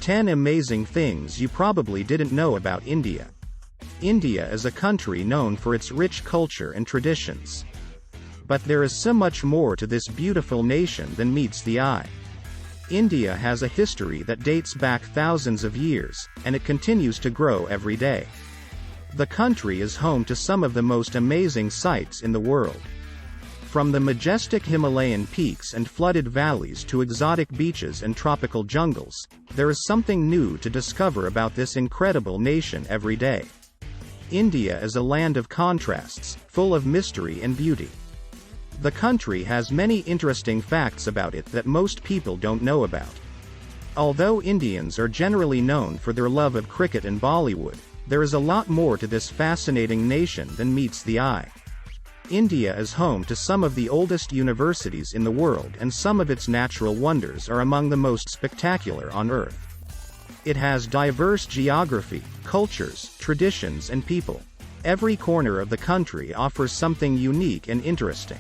10 amazing things you probably didn't know about India. India is a country known for its rich culture and traditions. But there is so much more to this beautiful nation than meets the eye. India has a history that dates back thousands of years, and it continues to grow every day. The country is home to some of the most amazing sights in the world. From the majestic Himalayan peaks and flooded valleys to exotic beaches and tropical jungles, there is something new to discover about this incredible nation every day. India is a land of contrasts, full of mystery and beauty. The country has many interesting facts about it that most people don't know about. Although Indians are generally known for their love of cricket and Bollywood, there is a lot more to this fascinating nation than meets the eye. India is home to some of the oldest universities in the world, and some of its natural wonders are among the most spectacular on Earth. It has diverse geography, cultures, traditions and people. Every corner of the country offers something unique and interesting.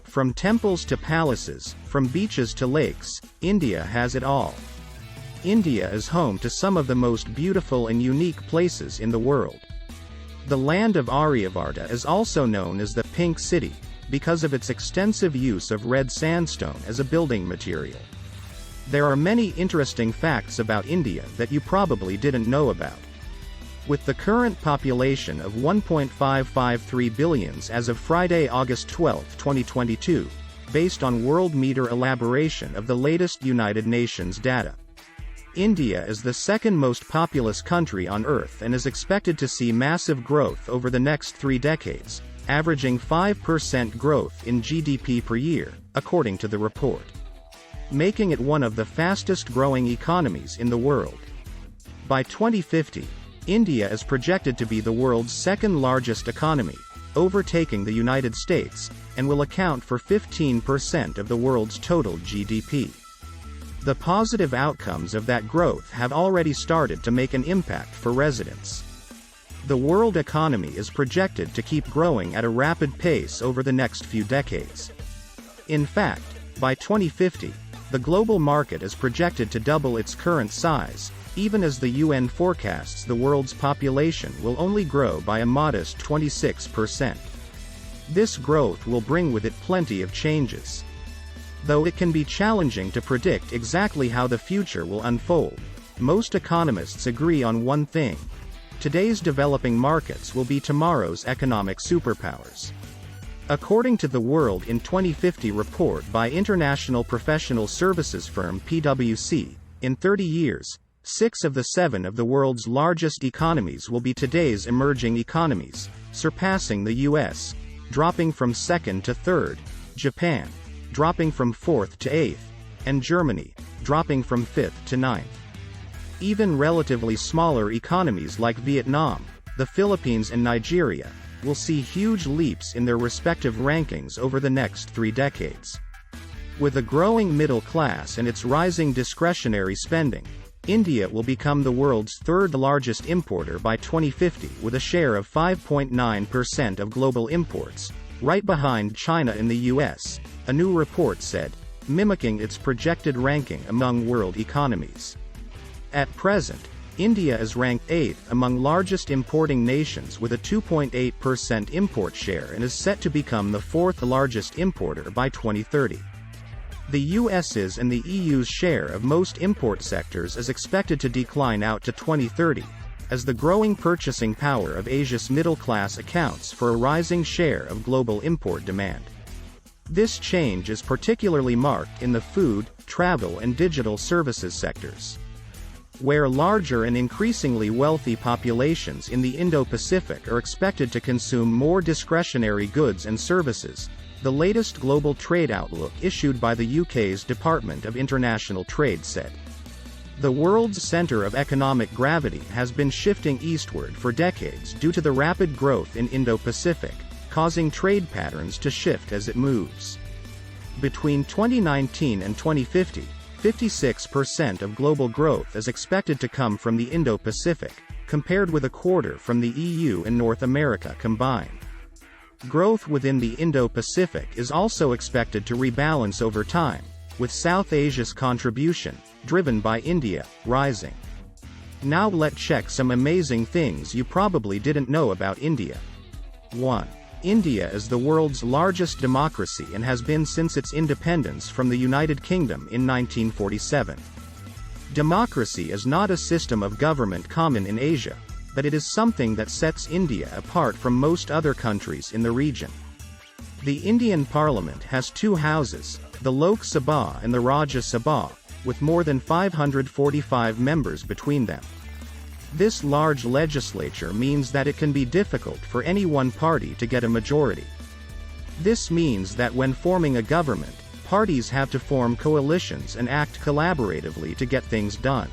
From temples to palaces, from beaches to lakes, India has it all. India is home to some of the most beautiful and unique places in the world. The land of Aryabharta is also known as the Pink City, because of its extensive use of red sandstone as a building material. There are many interesting facts about India that you probably didn't know about. With the current population of 1.553 billion as of Friday, August 12, 2022, based on World Meter elaboration of the latest United Nations data. India is the second most populous country on Earth and is expected to see massive growth over the next 3 decades, averaging 5% growth in GDP per year, according to the report, making it one of the fastest growing economies in the world. By 2050, India is projected to be the world's second largest economy, overtaking the United States, and will account for 15% of the world's total GDP. The positive outcomes of that growth have already started to make an impact for residents. The world economy is projected to keep growing at a rapid pace over the next few decades. In fact, by 2050, the global market is projected to double its current size, even as the UN forecasts the world's population will only grow by a modest 26%. This growth will bring with it plenty of changes. Though it can be challenging to predict exactly how the future will unfold, most economists agree on one thing: today's developing markets will be tomorrow's economic superpowers. According to the World in 2050 report by international professional services firm PwC, in 30 years, 6 of the 7 of the world's largest economies will be today's emerging economies, surpassing the US, dropping from 2nd to 3rd, Japan, dropping from 4th to 8th, and Germany, dropping from 5th to 9th. Even relatively smaller economies like Vietnam, the Philippines and Nigeria, will see huge leaps in their respective rankings over the next 3 decades. With a growing middle class and its rising discretionary spending, India will become the world's 3rd largest importer by 2050 with a share of 5.9% of global imports, right behind China and the US, a new report said, mimicking its projected ranking among world economies. At present, India is ranked 8th among largest importing nations with a 2.8% import share and is set to become the 4th largest importer by 2030. The US's and the EU's share of most import sectors is expected to decline out to 2030, as the growing purchasing power of Asia's middle class accounts for a rising share of global import demand. This change is particularly marked in the food, travel and digital services sectors, where larger and increasingly wealthy populations in the Indo-Pacific are expected to consume more discretionary goods and services. The latest global trade outlook issued by the UK's Department of International Trade said, "The world's centre of economic gravity has been shifting eastward for decades due to the rapid growth in Indo-Pacific, causing trade patterns to shift as it moves." Between 2019 and 2050, 56% of global growth is expected to come from the Indo-Pacific, compared with a quarter from the EU and North America combined. Growth within the Indo-Pacific is also expected to rebalance over time, with South Asia's contribution, driven by India, rising. Now let's check some amazing things you probably didn't know about India. 1. India is the world's largest democracy and has been since its independence from the United Kingdom in 1947. Democracy is not a system of government common in Asia, but it is something that sets India apart from most other countries in the region. The Indian Parliament has two houses, the Lok Sabha and the Rajya Sabha, with more than 545 members between them. This large legislature means that it can be difficult for any one party to get a majority. This means that when forming a government, parties have to form coalitions and act collaboratively to get things done.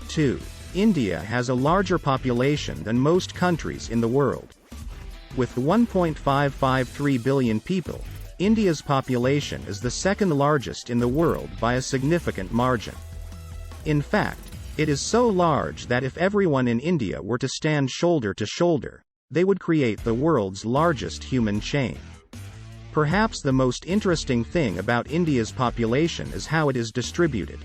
2. India has a larger population than most countries in the world. With 1.553 billion people, India's population is the second largest in the world by a significant margin. In fact, it is so large that if everyone in India were to stand shoulder to shoulder, they would create the world's largest human chain. Perhaps the most interesting thing about India's population is how it is distributed.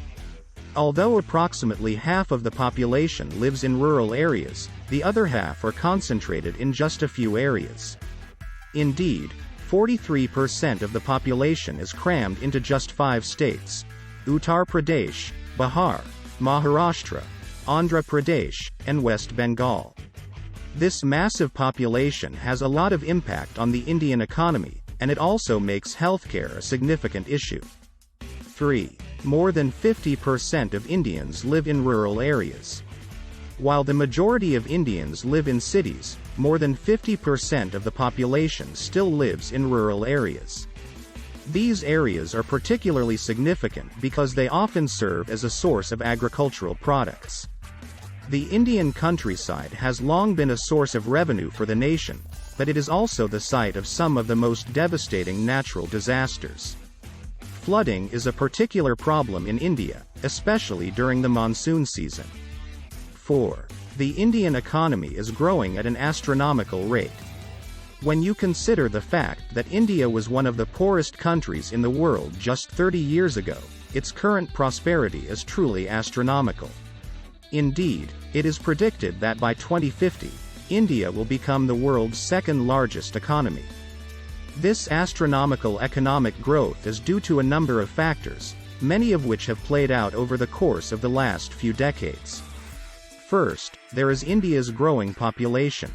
Although approximately half of the population lives in rural areas, the other half are concentrated in just a few areas. Indeed, 43% of the population is crammed into just 5 states: Uttar Pradesh, Bihar, Maharashtra, Andhra Pradesh, and West Bengal. This massive population has a lot of impact on the Indian economy, and it also makes healthcare a significant issue. 3. More than 50% of Indians live in rural areas. While the majority of Indians live in cities, more than 50% of the population still lives in rural areas. These areas are particularly significant because they often serve as a source of agricultural products. The Indian countryside has long been a source of revenue for the nation, but it is also the site of some of the most devastating natural disasters. Flooding is a particular problem in India, especially during the monsoon season. 4. The Indian economy is growing at an astronomical rate. When you consider the fact that India was one of the poorest countries in the world just 30 years ago, its current prosperity is truly astronomical. Indeed, it is predicted that by 2050, India will become the world's second largest economy. This astronomical economic growth is due to a number of factors, many of which have played out over the course of the last few decades. First, there is India's growing population.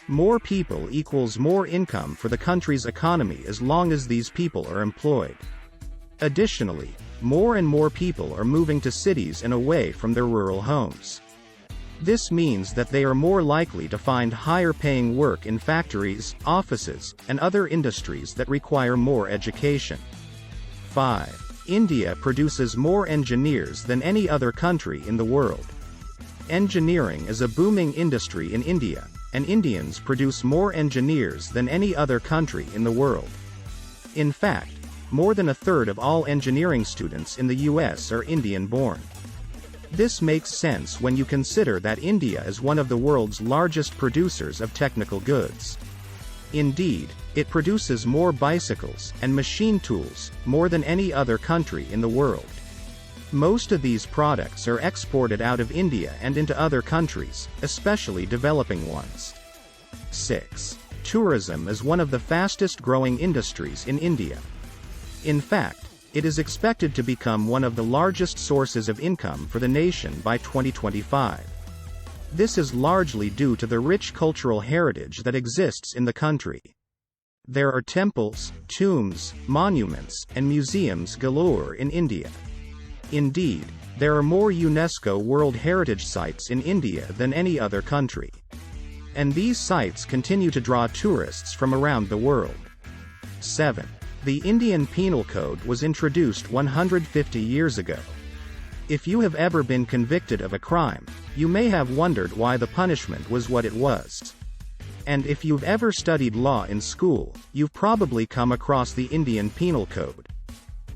More people equals more income for the country's economy as long as these people are employed. Additionally, more and more people are moving to cities and away from their rural homes. This means that they are more likely to find higher-paying work in factories, offices, and other industries that require more education. 5. India produces more engineers than any other country in the world. Engineering is a booming industry in India, and Indians produce more engineers than any other country in the world. In fact, more than a third of all engineering students in the US are Indian-born. This makes sense when you consider that India is one of the world's largest producers of technical goods. Indeed, it produces more bicycles and machine tools, more than any other country in the world. Most of these products are exported out of India and into other countries, especially developing ones. 6. Tourism is one of the fastest-growing industries in India. In fact, it is expected to become one of the largest sources of income for the nation by 2025. This is largely due to the rich cultural heritage that exists in the country. There are temples, tombs, monuments, and museums galore in India. Indeed, there are more UNESCO World Heritage Sites in India than any other country. And these sites continue to draw tourists from around the world. 7. The Indian Penal Code was introduced 150 years ago. If you have ever been convicted of a crime, you may have wondered why the punishment was what it was. And if you've ever studied law in school, you've probably come across the Indian Penal Code.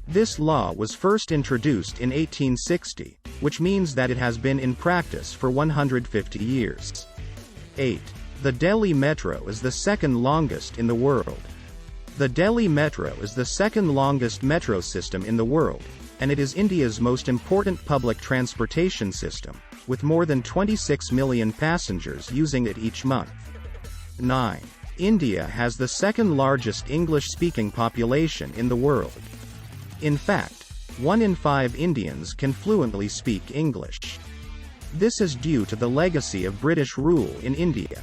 This law was first introduced in 1860, which means that it has been in practice for 150 years. 8. The Delhi Metro is the second longest in the world. The Delhi Metro is the second longest metro system in the world, and it is India's most important public transportation system, with more than 26 million passengers using it each month. 9. India has the second largest English-speaking population in the world. In fact, 1 in 5 Indians can fluently speak English. This is due to the legacy of British rule in India.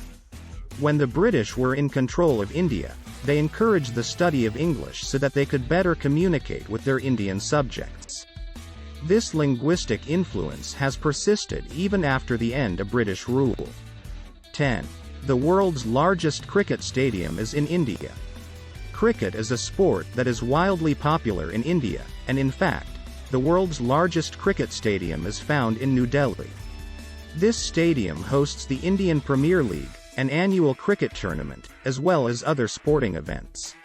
When the British were in control of India, they encouraged the study of English so that they could better communicate with their Indian subjects. This linguistic influence has persisted even after the end of British rule. 10. The world's largest cricket stadium is in India. Cricket is a sport that is wildly popular in India, and in fact, the world's largest cricket stadium is found in New Delhi. This stadium hosts the Indian Premier League, an annual cricket tournament, as well as other sporting events.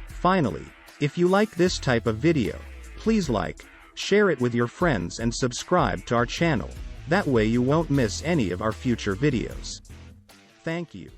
Finally, if you like this type of video, please like, share it with your friends and subscribe to our channel. That way you won't miss any of our future videos. Thank you.